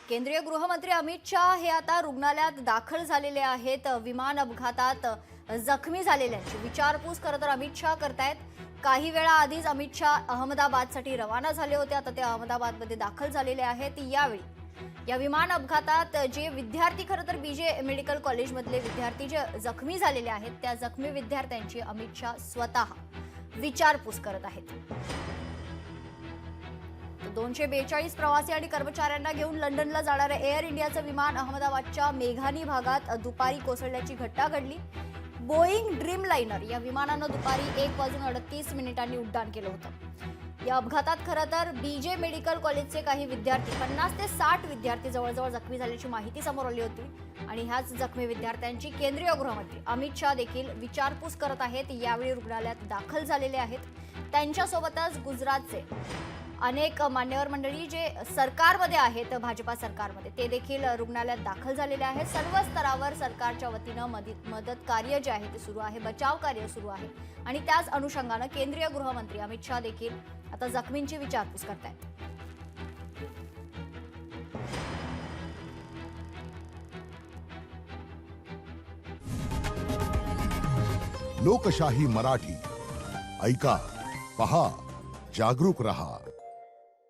केंद्रीय गृहमंत्री अमित शाह हे आता रुग्णालयात दाखल झालेले आहेत। विमान अपघातात जखमी झालेल्यांची विचारपूस खरं तर अमित शाह करतायत। काही वेळा आधीच अमित शाह अहमदाबादसाठी रवाना झाले होते, आता ते अहमदाबादमध्ये दाखल झालेले आहेत। यावेळी या विमान अपघातात जे विद्यार्थी खरं तर बीजे मेडिकल कॉलेजमधले विद्यार्थी जे जखमी झालेले आहेत, त्या जखमी विद्यार्थ्यांची अमित शाह स्वतः विचारपूस करत आहेत। 242 प्रवासी आणि कर्मचाऱ्यांना घेऊन लंडनला जाणारे एअर इंडियाचं विमान अहमदाबादच्या मेघानी भागात दुपारी कोसळल्याची घटना घडली। बोईंग ड्रीमलाइनर या विमानानं दुपारी 1:38 उड्डाण केलं होतं। या अपघातात खरं तर बीजे मेडिकल कॉलेजचे काही विद्यार्थी 50 ते 60 विद्यार्थी जवळजवळ जखमी झाल्याची माहिती समोर आली होती आणि ह्याच जखमी विद्यार्थ्यांची केंद्रीय गृहमंत्री अमित शाह देखील विचारपूस करत आहेत। यावेळी रुग्णालयात दाखल झालेले आहेत। त्यांच्यासोबतच गुजरातचे अनेक मान्यवर मंडळी जे सरकारमध्ये आहेत, भाजपा सरकारमध्ये, ते देखील रुग्णालयात दाखल झालेले आहेत। सर्व स्तरावर सरकारच्या वतीनं मदत कार्य जे आहे ते सुरू आहे, बचाव कार्य सुरू आहे आणि त्याच अनुषंगानं केंद्रीय गृहमंत्री अमित शाह देखील आता जखमींची विचारपूस करतायत। लोकशाही मराठी ऐका, पहा, जागरूक रहा।